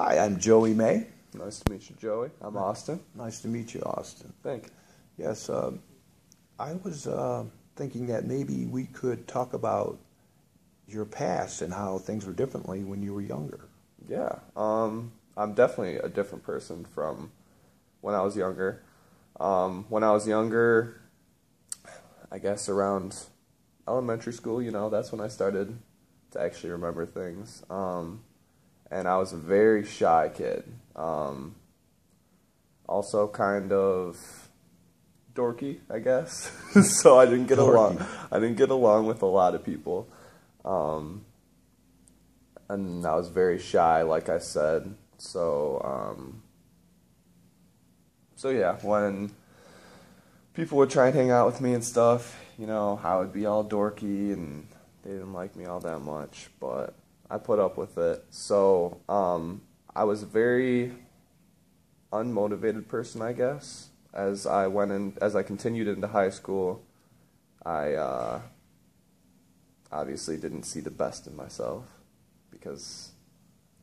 Hi, I'm Joey May. Nice to meet you, Joey. I'm Austin. Nice to meet you, Austin. Thank you. Yes, I was thinking that maybe we could talk about your past and how things were differently when you were younger. Yeah, I'm definitely a different person from when I was younger. When I was younger, I guess around elementary school, that's when I started to actually remember things. And I was a very shy kid. Also kind of dorky, I guess. So I didn't get along. I didn't get along with a lot of people. And I was very shy, like I said. So yeah, when people would try and hang out with me and stuff, I would be all dorky and they didn't like me all that much, but I put up with it. So I was a very unmotivated person, I guess. As I continued into high school, I obviously didn't see the best in myself because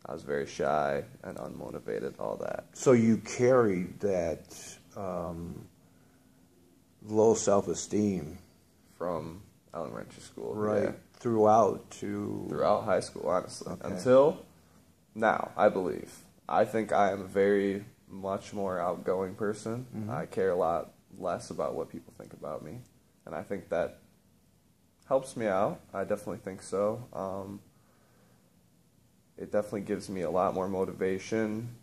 I was very shy and unmotivated, all that. So you carried that low self-esteem From elementary school. right Yeah. throughout high school, honestly. Okay. Until now, I believe. I think I am a very much more outgoing person. Mm-hmm. I care a lot less about what people think about me. And I think that helps me out. I definitely think so. It definitely gives me a lot more motivation,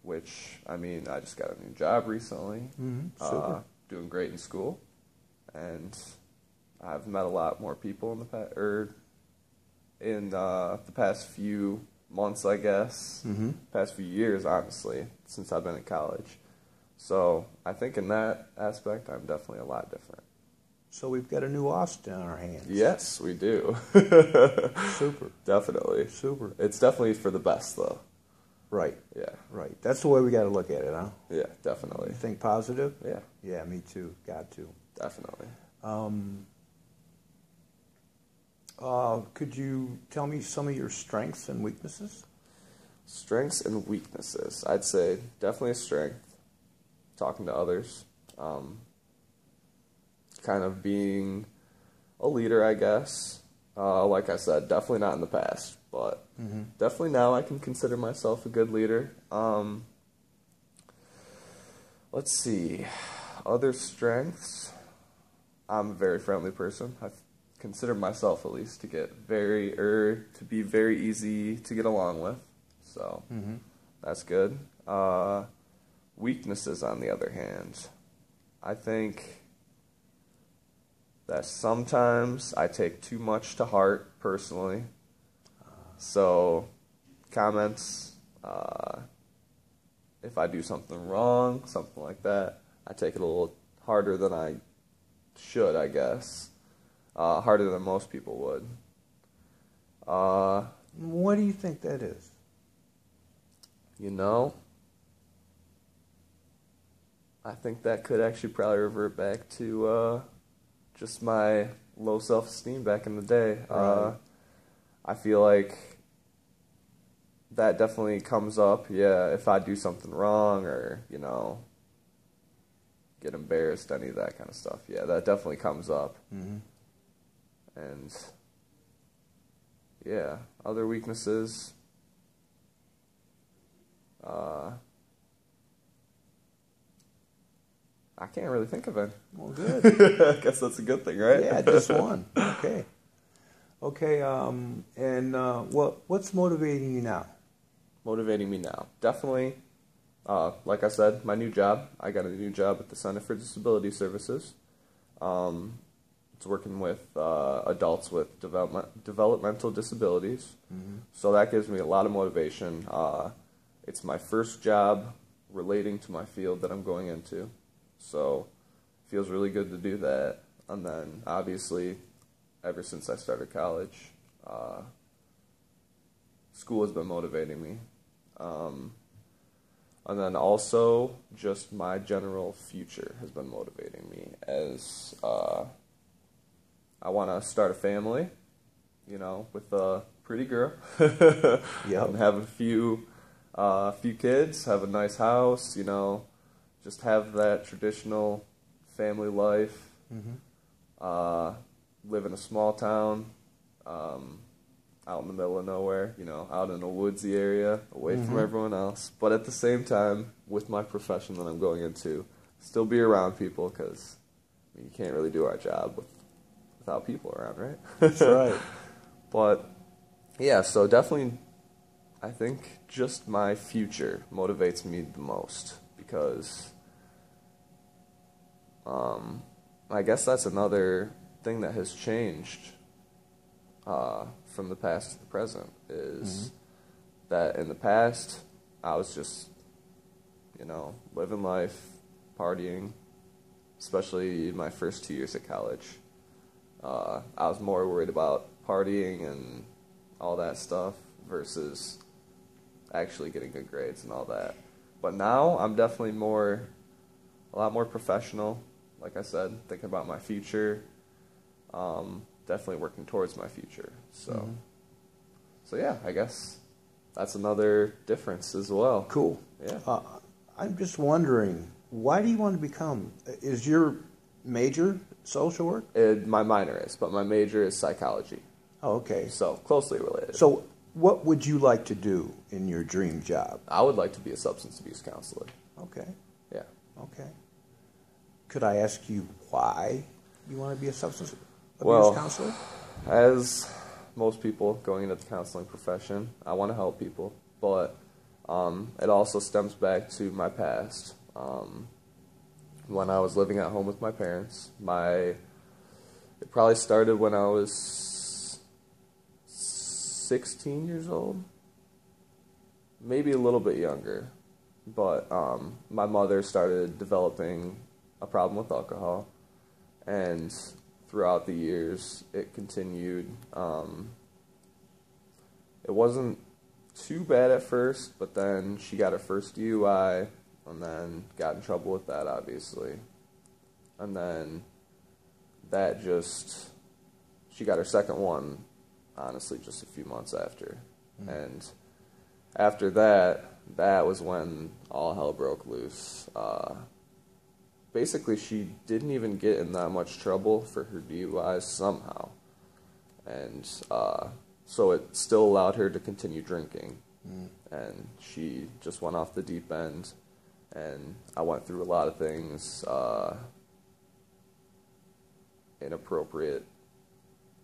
which, I just got a new job recently. Mm-hmm. Super. Doing great in school. And I've met a lot more people in the past few months, I guess. Mm-hmm. Past few years, honestly, since I've been in college. So I think in that aspect, I'm definitely a lot different. So we've got a new Austin on our hands. Yes, we do. Super. Definitely. Super. It's definitely for the best, though. Right. Yeah. Right. That's the way we got to look at it, huh? Yeah, definitely. You think positive? Yeah, Yeah, me too. Got to. definitely. Could you tell me some of your strengths and weaknesses? Strengths and weaknesses. I'd say definitely a strength. Talking to others. Kind of being a leader, I guess. Like I said, definitely not in the past, but definitely now I can consider myself a good leader. Let's see. Other strengths. I'm a very friendly person. I consider myself, at least, to be very easy to get along with. So that's good. Weaknesses, on the other hand, I think that sometimes I take too much to heart personally. So comments, if I do something wrong, something like that, I take it a little harder than I should, I guess. Harder than most people would. What do you think that is? I think that could actually probably revert back to just my low self-esteem back in the day. Right. I feel like that definitely comes up, if I do something wrong or, get embarrassed, any of that kind of stuff. Yeah, that definitely comes up. Mm-hmm. And, yeah, other weaknesses. I can't really think of it. Well, good. I guess that's a good thing, right? Yeah, just one. Okay. Okay, and what's motivating you now? Motivating me now. Definitely, like I said, my new job. I got a new job at the Center for Disability Services. It's working with adults with developmental disabilities. Mm-hmm. So that gives me a lot of motivation. It's my first job relating to my field that I'm going into. So it feels really good to do that. And then, obviously, ever since I started college, school has been motivating me. And then also, just my general future has been motivating me as I want to start a family, with a pretty girl. Yep. And have a few A few kids, have a nice house, just have that traditional family life. Live in a small town, out in the middle of nowhere, out in a woodsy area, away from everyone else. But at the same time, with my profession that I'm going into, still be around people, because you can't really do our job without people around, right? That's right. But, yeah, so definitely, I think just my future motivates me the most, because I guess that's another thing that has changed from the past to the present, is that in the past, I was just, living life, partying, especially in my first 2 years at college. I was more worried about partying and all that stuff versus actually getting good grades and all that. But now I'm definitely a lot more professional, like I said, thinking about my future, definitely working towards my future. So yeah, I guess that's another difference as well. Cool. Yeah. I'm just wondering, why do you want to become? Is your major social work? My minor is, but my major is psychology. Oh, okay. So closely related. So what would you like to do in your dream job? I would like to be a substance abuse counselor. Okay. Yeah. Okay. Could I ask you why you want to be a substance abuse counselor? As most people going into the counseling profession, I want to help people, but it also stems back to my past. When I was living at home with my parents, it probably started when I was 16 years old, maybe a little bit younger, but my mother started developing a problem with alcohol, and throughout the years it continued. It wasn't too bad at first, but then she got her first DUI and then got in trouble with that, obviously. And then she got her second one, honestly, just a few months after. And after that was when all hell broke loose. Basically, she didn't even get in that much trouble for her DUIs somehow. And so it still allowed her to continue drinking. And she just went off the deep end. And I went through a lot of things, inappropriate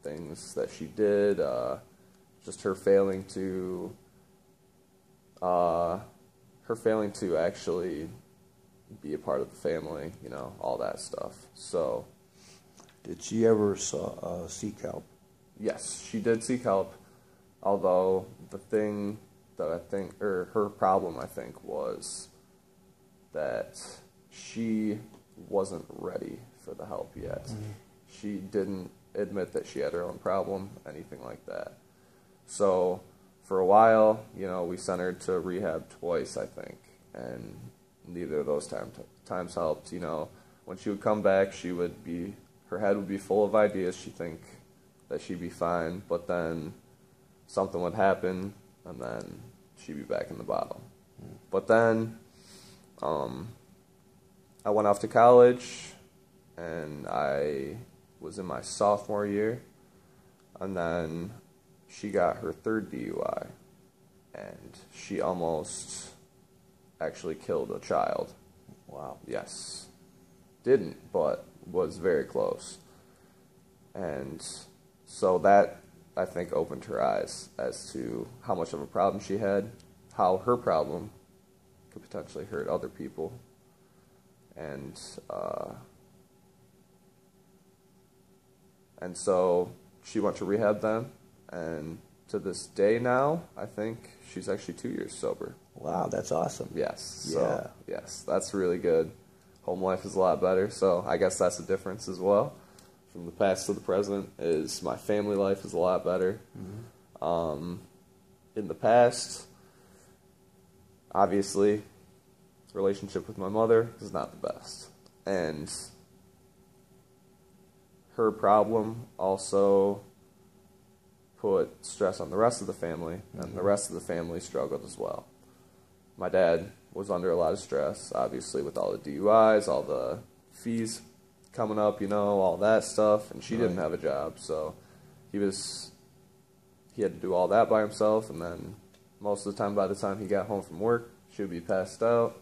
things that she did, just her failing to actually be a part of the family, all that stuff. So, did she ever seek help? Yes, she did seek help, although the thing that her problem, I think, was that she wasn't ready for the help yet. She didn't admit that she had her own problem, anything like that. So for a while, we sent her to rehab twice, I think, and neither of those times helped. When she would come back, her head would be full of ideas. She'd think that she'd be fine, but then something would happen, and then she'd be back in the bottle. But then I went off to college, and I was in my sophomore year, and then she got her third DUI, and she almost actually killed a child. Wow. Yes. Didn't, but was very close. And so that, I think, opened her eyes as to how much of a problem she had, how her problem could potentially hurt other people. And so she went to rehab then, and to this day now, I think she's actually 2 years sober. Wow, that's awesome. Yes. Yeah. So, yes, that's really good. Home life is a lot better, so I guess that's the difference as well. From the past to the present is my family life is a lot better. In the past, obviously, relationship with my mother is not the best. And her problem also put stress on the rest of the family, and the rest of the family struggled as well. my dad was under a lot of stress, obviously, with all the DUIs, all the fees coming up, you know, all that stuff, and she didn't have a job, so he had to do all that by himself, and then most of the time, by the time he got home from work, she would be passed out.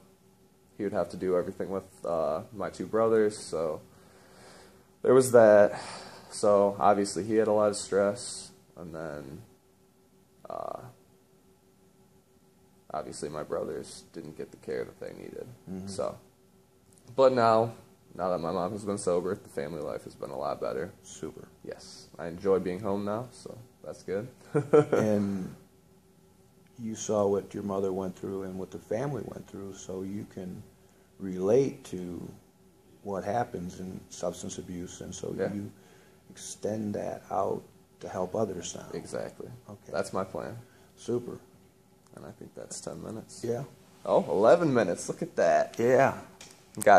He would have to do everything with my two brothers, so there was that. So obviously he had a lot of stress, and then obviously my brothers didn't get the care that they needed. So, but now that my mom has been sober, the family life has been a lot better. Super. Yes, I enjoy being home now, so that's good. And you saw what your mother went through and what the family went through, so you can relate to what happens in substance abuse, and so you extend that out to help others now. Exactly. Okay. That's my plan. Super. And I think that's 10 minutes. Yeah. Oh, 11 minutes. Look at that. Yeah. Got